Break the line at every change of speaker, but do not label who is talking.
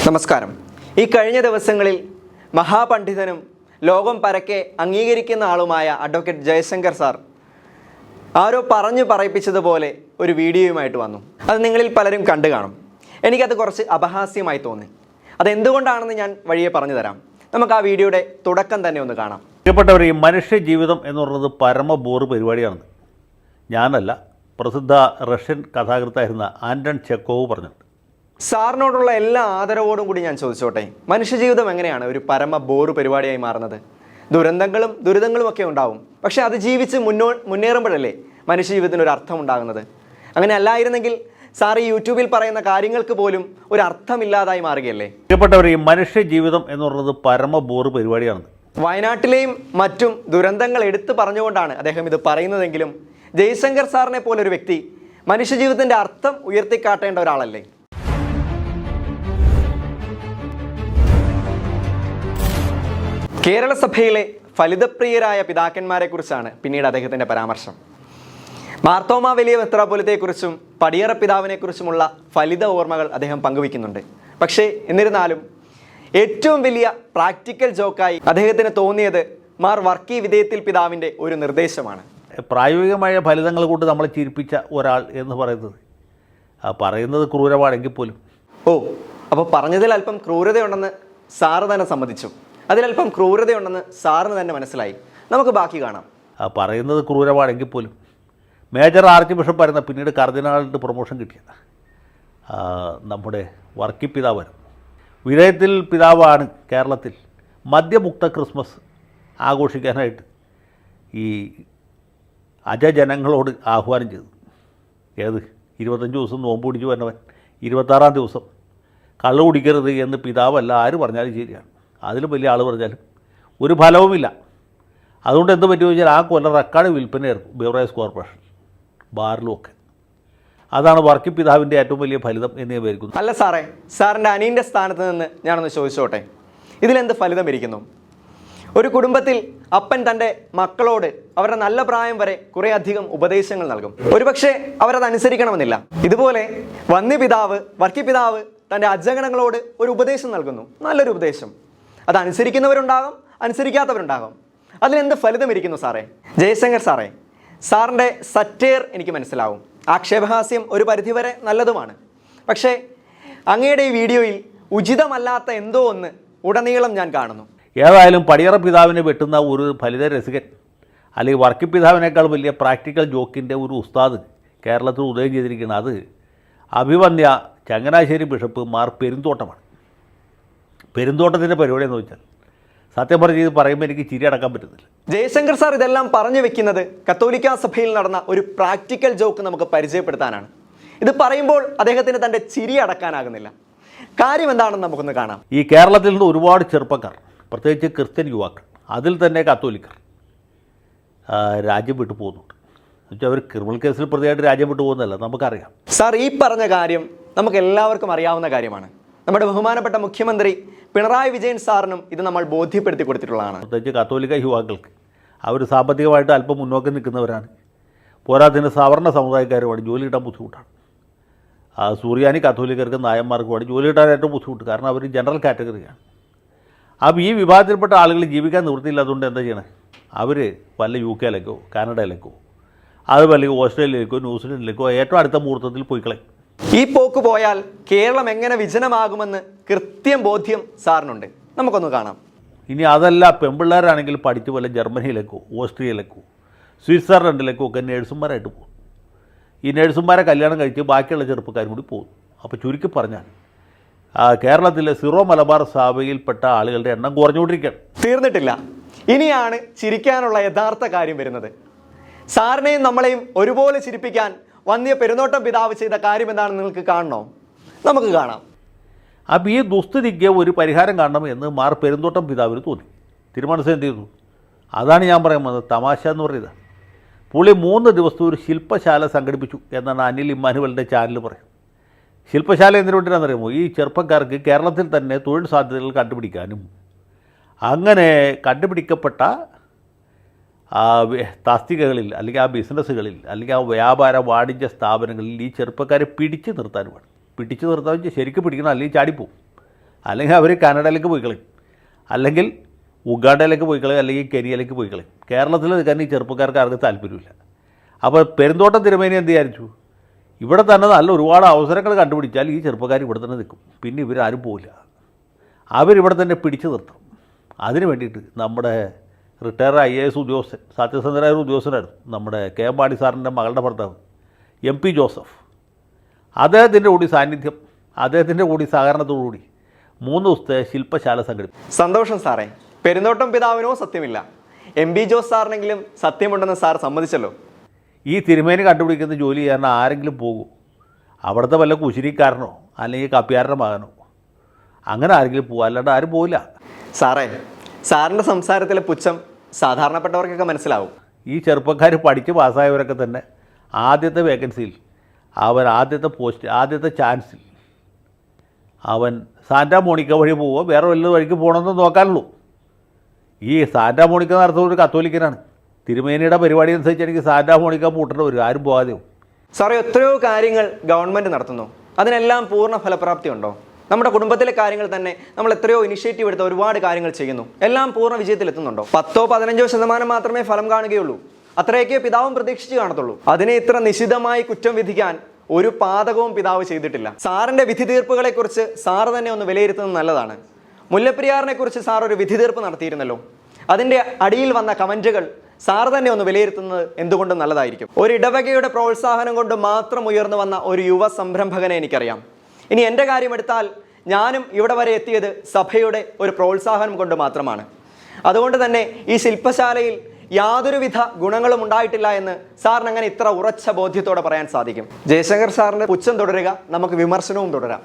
നമസ്കാരം. ഈ കഴിഞ്ഞ ദിവസങ്ങളിൽ മഹാപണ്ഡിതനും ലോകം പരക്കെ അംഗീകരിക്കുന്ന ആളുമായ അഡ്വക്കേറ്റ് ജയശങ്കർ സാർ ആരോ പറഞ്ഞു പറയിപ്പിച്ചതുപോലെ ഒരു വീഡിയോയുമായിട്ട് വന്നു. അത് നിങ്ങളിൽ പലരും കണ്ടു കാണും. എനിക്കത് കുറച്ച് അപഹാസ്യമായി തോന്നി. അതെന്തുകൊണ്ടാണെന്ന് ഞാൻ വഴിയെ പറഞ്ഞു തരാം. നമുക്ക് ആ വീഡിയോയുടെ തുടക്കം തന്നെ ഒന്ന് കാണാം.
പ്രിയപ്പെട്ടവർ, ഈ മനുഷ്യ ജീവിതം എന്ന് പറയുന്നത് പരമ ബോറ് പരിപാടിയാണ്. ഞാനല്ല, പ്രസിദ്ധ റഷ്യൻ കഥാകൃത്തായിരുന്ന ആൻറ്റൺ ചെക്കോവ് പറഞ്ഞിട്ടുണ്ട്.
സാറിനോടുള്ള എല്ലാ ആദരവോടും കൂടി ഞാൻ ചോദിച്ചോട്ടെ, മനുഷ്യജീവിതം എങ്ങനെയാണ് ഒരു പരമ ബോറ് പരിപാടിയായി മാറുന്നത്? ദുരന്തങ്ങളും ദുരിതങ്ങളും ഒക്കെ ഉണ്ടാവും, പക്ഷെ അത് ജീവിച്ച് മുന്നേറുമ്പോഴല്ലേ മനുഷ്യജീവിതത്തിന് ഒരു അർത്ഥം ഉണ്ടാകുന്നത്. അങ്ങനെ അല്ലായിരുന്നെങ്കിൽ സാർ ഈ യൂട്യൂബിൽ പറയുന്ന കാര്യങ്ങൾക്ക് പോലും ഒരു അർത്ഥമില്ലാതായി മാറുകയല്ലേ.
പ്രിയപ്പെട്ടവർ, ഈ മനുഷ്യ ജീവിതം എന്ന് പറയുന്നത് പരമ ബോറ് പരിപാടിയാണ്.
വയനാട്ടിലെയും മറ്റും ദുരന്തങ്ങൾ എടുത്തു പറഞ്ഞുകൊണ്ടാണ് അദ്ദേഹം ഇത് പറയുന്നതെങ്കിലും ജയശങ്കർ സാറിനെ പോലൊരു വ്യക്തി മനുഷ്യജീവിതത്തിൻ്റെ അർത്ഥം ഉയർത്തിക്കാട്ടേണ്ട ഒരാളല്ലേ. കേരള സഭയിലെ ഫലിതപ്രിയരായ പിതാക്കന്മാരെക്കുറിച്ചാണ് പിന്നീട് അദ്ദേഹത്തിൻ്റെ പരാമർശം. മാർത്തോമാ വലിയ മെത്രാപ്പൊലീത്തയെക്കുറിച്ചും പടിയറ പിതാവിനെക്കുറിച്ചുമുള്ള ഫലിത ഓർമ്മകൾ അദ്ദേഹം പങ്കുവയ്ക്കുന്നുണ്ട്. പക്ഷേ എന്നിരുന്നാലും ഏറ്റവും വലിയ പ്രാക്ടിക്കൽ ജോക്കായി അദ്ദേഹത്തിന് തോന്നിയത് മാർ വർക്കി വിധേയത്തിൽ പിതാവിൻ്റെ ഒരു നിർദ്ദേശമാണ്.
പ്രായോഗികമായ ഫലിതങ്ങൾ കൊണ്ട് നമ്മളെ ചിരിപ്പിച്ച ഒരാൾ എന്ന് പറയുന്നത് ക്രൂരമാണെങ്കിൽ പോലും
അപ്പോൾ പറഞ്ഞതിൽ അല്പം ക്രൂരതയുണ്ടെന്ന് സാറ് തന്നെ സമ്മതിച്ചു. അതിലല്പം ക്രൂരതയുണ്ടെന്ന് സാറിന് തന്നെ മനസ്സിലായി. നമുക്ക് ബാക്കി കാണാം.
പറയുന്നത് ക്രൂരമാണെങ്കിൽ പോലും മേജർ ആർച്ച് ബിഷപ്പ് ആയിരുന്ന പിന്നീട് കർദിനാളിൻ്റെ പ്രൊമോഷൻ കിട്ടിയത് നമ്മുടെ വർക്കി പിതാവായിരുന്നു. വിധേയത്തിൽ പിതാവാണ് കേരളത്തിൽ മദ്യമുക്ത ക്രിസ്മസ് ആഘോഷിക്കാനായിട്ട് ഈ അജജനങ്ങളോട് ആഹ്വാനം ചെയ്തു. 25 ദിവസം നോമ്പ് പിടിച്ചു വന്നവൻ 26-ാം ദിവസം കള്ളു കുടിക്കരുത് എന്ന് പിതാവല്ല ആര് പറഞ്ഞാലും ശരിയാണ്. അതിലും വലിയ ആൾ പറഞ്ഞാലും ഒരു ഫലവുമില്ല. അതുകൊണ്ട് എന്ത് പറ്റുമോ വെച്ചാൽ ആ കൊല്ലം റെക്കോർഡ് വിൽപ്പനയായിരുന്നു ബിവറേജ് കോർപ്പറേഷൻ, ബാറിലും ഒക്കെ. അതാണ് വർക്കി പിതാവിൻ്റെ ഏറ്റവും വലിയ ഫലിതം എന്ന് ഞാൻ വിചാരിക്കുന്നു.
അല്ല സാറേ, സാറിൻ്റെ അനിയൻ്റെ സ്ഥാനത്ത് നിന്ന് ഞാനൊന്ന് ചോദിച്ചോട്ടെ, ഇതിലെന്ത് ഫലിതം ഇരിക്കുന്നു? ഒരു കുടുംബത്തിൽ അപ്പൻ തൻ്റെ മക്കളോട് അവരുടെ നല്ല പ്രായം വരെ കുറേ അധികം ഉപദേശങ്ങൾ നൽകും. ഒരുപക്ഷെ അവരത് അനുസരിക്കണമെന്നില്ല. ഇതുപോലെ വന്യപിതാവ് വർക്കി പിതാവ് തൻ്റെ അജഗണങ്ങളോട് ഒരു ഉപദേശം നൽകുന്നു, നല്ലൊരു ഉപദേശം. അത് അനുസരിക്കുന്നവരുണ്ടാകും, അനുസരിക്കാത്തവരുണ്ടാകും. അതിലെന്ത് ഫലിതം ഇരിക്കുന്നു സാറേ? ജയശങ്കർ സാറേ, സാറിൻ്റെ സറ്റയർ എനിക്ക് മനസ്സിലാവും, ആക്ഷേപഹാസ്യം ഒരു പരിധിവരെ നല്ലതുമാണ്. പക്ഷേ അങ്ങയുടെ ഈ വീഡിയോയിൽ ഉചിതമല്ലാത്ത എന്തോ ഒന്ന് ഉടനീളം ഞാൻ കാണുന്നു.
ഏതായാലും പടിയറ പിതാവിനെ വെട്ടുന്ന ഒരു ഫലിത രസികൻ അല്ലെങ്കിൽ വർക്കി പിതാവിനേക്കാൾ വലിയ പ്രാക്ടിക്കൽ ജോക്കിൻ്റെ ഒരു ഉസ്താദ് കേരളത്തിൽ ഉദയം ചെയ്തിരിക്കുന്നത് അത് അഭിവന്യ ചങ്ങനാശ്ശേരി ബിഷപ്പ് മാർ പെരുന്തോട്ടമാണ്. പെരുന്തോട്ടത്തിൻ്റെ പരിപാടി എന്ന് വെച്ചാൽ സത്യം പറഞ്ഞ് ഇത് പറയുമ്പോൾ എനിക്ക് ചിരി അടക്കാൻ പറ്റുന്നില്ല.
ജയശങ്കർ സാർ ഇതെല്ലാം പറഞ്ഞു വെക്കുന്നത് കത്തോലിക്ക സഭയിൽ നടന്ന ഒരു പ്രാക്ടിക്കൽ ജോക്ക് നമുക്ക് പരിചയപ്പെടുത്താനാണ്. ഇത് പറയുമ്പോൾ അദ്ദേഹത്തിന് തൻ്റെ ചിരി അടക്കാനാകുന്നില്ല. കാര്യം എന്താണെന്ന് നമുക്കൊന്ന് കാണാം.
ഈ കേരളത്തിൽ നിന്ന് ഒരുപാട് ചെറുപ്പക്കാർ, പ്രത്യേകിച്ച് ക്രിസ്ത്യൻ യുവാക്കൾ, അതിൽ തന്നെ കത്തോലിക്കർ രാജ്യം വിട്ടു പോകുന്നുണ്ട്. എന്നുവെച്ചാൽ അവർ ക്രിമിനൽ കേസിൽ പ്രതിയായിട്ട് രാജ്യം വിട്ടു പോകുന്നതല്ല, നമുക്കറിയാം.
സാർ ഈ പറഞ്ഞ കാര്യം നമുക്ക് എല്ലാവർക്കും അറിയാവുന്ന കാര്യമാണ്. നമ്മുടെ ബഹുമാനപ്പെട്ട മുഖ്യമന്ത്രി പിണറായി വിജയൻ സാറിനും ഇത് നമ്മൾ ബോധ്യപ്പെടുത്തി കൊടുത്തിട്ടുള്ളതാണ്.
പ്രത്യേകിച്ച് കത്തോലിക്ക യുവാക്കൾക്ക് അവർ സാമ്പത്തികമായിട്ട് അല്പം മുന്നോക്കം നിൽക്കുന്നവരാണ്. പോരാത്തതിന് സവർണ്ണ സമുദായക്കാരുമാണ് ജോലി കിട്ടാൻ ബുദ്ധിമുട്ടാണ്. സൂര്യാനി കത്തോലിക്കർക്ക് നായന്മാർക്കുമാണ് ജോലി കിട്ടാൻ ഏറ്റവും ബുദ്ധിമുട്ട്, കാരണം അവർ ജനറൽ കാറ്റഗറിയാണ്. അപ്പോൾ ഈ വിഭാഗത്തിൽപ്പെട്ട ആളുകൾ ജീവിക്കാൻ നിവൃത്തിയില്ലാത്തതുകൊണ്ട് എന്താ ചെയ്യണേ? അവർ വല്ല UK-ലേക്കോ കാനഡയിലേക്കോ അതുപോലെ ഓസ്ട്രേലിയയിലേക്കോ ന്യൂസിലൻഡിലേക്കോ ഏറ്റവും അടുത്ത മുഹൂർത്തത്തിൽ പോയിക്കളയും.
ഈ പോക്ക് പോയാൽ കേരളം എങ്ങനെ വിജനമാകുമെന്ന് കൃത്യം ബോധ്യം സാറിനുണ്ട്. നമുക്കൊന്ന് കാണാം.
ഇനി അതല്ല, പെൺപിള്ളേരാണെങ്കിൽ പഠിച്ച് പോലെ ജർമ്മനിയിലേക്കോ ഓസ്ട്രിയയിലേക്കോ സ്വിറ്റ്സർലൻഡിലേക്കോ ഒക്കെ നേഴ്സുമാരായിട്ട് പോകും. ഈ നേഴ്സുമാരെ കല്യാണം കഴിച്ച് ബാക്കിയുള്ള ചെറുപ്പക്കാരും കൂടി പോകും. അപ്പോൾ ചുരുക്കി പറഞ്ഞാൽ കേരളത്തിലെ സിറോ മലബാർ സഭയിൽപ്പെട്ട ആളുകളുടെ എണ്ണം കുറഞ്ഞുകൊണ്ടിരിക്കുകയാണ്.
തീർന്നിട്ടില്ല. ഇനിയാണ് ചിരിക്കാനുള്ള യഥാർത്ഥ കാര്യം വരുന്നത്. സാറിനെയും നമ്മളെയും ഒരുപോലെ ചിരിപ്പിക്കാൻ വന്യ പെരുന്തോട്ടം പിതാവ് ചെയ്ത കാര്യം എന്താണെന്ന് നിങ്ങൾക്ക് കാണണോ? നമുക്ക് കാണാം.
അപ്പോൾ ഈ ദുസ്ഥിതിക്ക് ഒരു പരിഹാരം കാണണം എന്ന് മാർ പെരുന്തോട്ടം പിതാവിന് തോന്നി. തീരുമാനിച്ചത് എന്ത് ചെയ്തു? അതാണ് ഞാൻ പറയുന്നത്. തമാശ എന്ന് പറയുന്നത് പുള്ളി 3 ദിവസത്തെ ഒരു ശില്പശാല സംഘടിപ്പിച്ചു എന്നാണ് അനിൽ ഇമ്മാനുവലിൻ്റെ ചാനൽ പറയുന്നത്. ശില്പശാല എന്തിനു വേണ്ടിയാണെന്നറിയുമോ? ഈ ചെറുപ്പക്കാർക്ക് കേരളത്തിൽ തന്നെ തൊഴിൽ സാധ്യതകൾ കണ്ടുപിടിക്കാനും അങ്ങനെ കണ്ടുപിടിക്കപ്പെട്ട തസ്തികകളിൽ അല്ലെങ്കിൽ ആ ബിസിനസ്സുകളിൽ അല്ലെങ്കിൽ ആ വ്യാപാര വാണിജ്യ സ്ഥാപനങ്ങളിൽ ഈ ചെറുപ്പക്കാരെ പിടിച്ചു നിർത്താനുമാണ്. പിടിച്ചു നിർത്താൻ ശരിക്കും പിടിക്കണം, അല്ലെങ്കിൽ ചാടിപ്പോവും. അല്ലെങ്കിൽ അവർ കാനഡയിലേക്ക് പോയി കളയും, അല്ലെങ്കിൽ ഉഗാണ്ടയിലേക്ക് പോയി കളയും, അല്ലെങ്കിൽ കെനിയയിലേക്ക് പോയി കളയും. കേരളത്തിൽ നിൽക്കാൻ ഈ ചെറുപ്പക്കാർക്ക് ആർക്കും താല്പര്യമില്ല. അപ്പോൾ പെരുന്തോട്ടം തിരുമേനി എന്ത് വിചാരിച്ചു, ഇവിടെ തന്നെ നല്ല ഒരുപാട് അവസരങ്ങൾ കണ്ടുപിടിച്ചാൽ ഈ ചെറുപ്പക്കാർ ഇവിടെ തന്നെ നിൽക്കും, പിന്നെ ഇവരാരും പോവില്ല, അവരിവിടെ തന്നെ പിടിച്ചു നിർത്തും. അതിന് വേണ്ടിയിട്ട് നമ്മുടെ റിട്ടയർ IAS ഉദ്യോഗസ്ഥൻ, സത്യസന്ധനായ ഒരു ഉദ്യോഗസ്ഥനായിരുന്നു, നമ്മുടെ KM മാണി സാറിൻ്റെ മകളുടെ ഭർത്താവ് MP ജോസഫ്, അദ്ദേഹത്തിൻ്റെ കൂടി സാന്നിധ്യം, അദ്ദേഹത്തിൻ്റെ കൂടി സഹകരണത്തോടുകൂടി 3 ദിവസത്തെ ശില്പശാല സംഘടിപ്പിച്ചു.
സന്തോഷം സാറേ. പെരുന്തോട്ടം പിതാവിനോ സത്യമില്ല, MP ജോസ് സാറിനെങ്കിലും സത്യമുണ്ടെന്ന് സാർ സമ്മതിച്ചല്ലോ.
ഈ തിരുമേനി കണ്ടുപിടിക്കുന്ന ജോലി ചെയ്യാൻ ആരെങ്കിലും പോകുമോ? അവിടുത്തെ വല്ല കുശിരിക്കാരനോ അല്ലെങ്കിൽ കപ്പ്യാരുടെ മകനോ അങ്ങനെ ആരെങ്കിലും പോകും, അല്ലാണ്ട് ആരും പോവില്ല.
സാറേ, സാറിൻ്റെ സംസാരത്തിലെ പുച്ഛം സാധാരണപ്പെട്ടവർക്കൊക്കെ മനസ്സിലാവും.
ഈ ചെറുപ്പക്കാർ പഠിച്ച് പാസ്സായവരൊക്കെ തന്നെ ആദ്യത്തെ വേക്കൻസിയിൽ, ആദ്യത്തെ പോസ്റ്റ്, ആദ്യത്തെ ചാൻസിൽ അവൻ സാന്റാ മോണിക്ക വഴി പോവുക, വേറെ വല്ല വഴിക്ക് പോകണമെന്ന് നോക്കാനുള്ളൂ. ഈ സാന്റാ മോണിക്ക നടത്തുന്ന ഒരു കത്തോലിക്കനാണ്. തിരുമേനിയുടെ പരിപാടി അനുസരിച്ച് എനിക്ക് സാന്റാ മോണിക്ക പൂട്ടേണ്ടി വരും, ആരും പോകാതെയും.
സാറേ, എത്രയോ കാര്യങ്ങൾ ഗവൺമെൻറ് നടത്തുന്നു, അതിനെല്ലാം പൂർണ്ണ ഫലപ്രാപ്തി ഉണ്ടോ? നമ്മുടെ കുടുംബത്തിലെ കാര്യങ്ങൾ തന്നെ നമ്മൾ എത്രയോ ഇനിഷ്യേറ്റീവ് എടുത്ത് ഒരുപാട് കാര്യങ്ങൾ ചെയ്യുന്നു, എല്ലാം പൂർണ്ണ വിജയത്തിലെത്തുന്നുണ്ടോ? 10-15% മാത്രമേ ഫലം കാണുകയുള്ളൂ. അത്രയൊക്കെ പിതാവും പ്രതീക്ഷിച്ച് കാണത്തുള്ളൂ. അതിനെ ഇത്ര നിശിതമായി കുറ്റം വിധിക്കാൻ ഒരു പാതകവും പിതാവ് ചെയ്തിട്ടില്ല. സാറിൻ്റെ വിധി തീർപ്പുകളെ കുറിച്ച് സാറ് തന്നെ ഒന്ന് വിലയിരുത്തുന്നത് നല്ലതാണ്. മുല്ലപ്പെരിയാറിനെ കുറിച്ച് സാർ ഒരു വിധി തീർപ്പ് നടത്തിയിരുന്നല്ലോ, അതിൻ്റെ അടിയിൽ വന്ന കമൻറ്റുകൾ സാർ തന്നെ ഒന്ന് വിലയിരുത്തുന്നത് എന്തുകൊണ്ടും നല്ലതായിരിക്കും. ഒരു ഇടവകയുടെ പ്രോത്സാഹനം കൊണ്ട് മാത്രം ഉയർന്നു വന്ന ഒരു യുവ സംരംഭകനെ എനിക്കറിയാം. ഇനി എൻ്റെ കാര്യമെടുത്താൽ ഞാനും ഇവിടെ വരെ എത്തിയത് സഭയുടെ ഒരു പ്രോത്സാഹനം കൊണ്ട് മാത്രമാണ്. അതുകൊണ്ട് തന്നെ ഈ ശില്പശാലയിൽ യാതൊരുവിധ ഗുണങ്ങളും ഉണ്ടായിട്ടില്ല എന്ന് സാറിന് അങ്ങനെ ഇത്ര ഉറച്ച ബോധ്യത്തോടെ പറയാൻ സാധിക്കും. ജയശങ്കർ സാറിൻ്റെ പുച്ഛം തുടരുക, നമുക്ക് വിമർശനവും തുടരാം.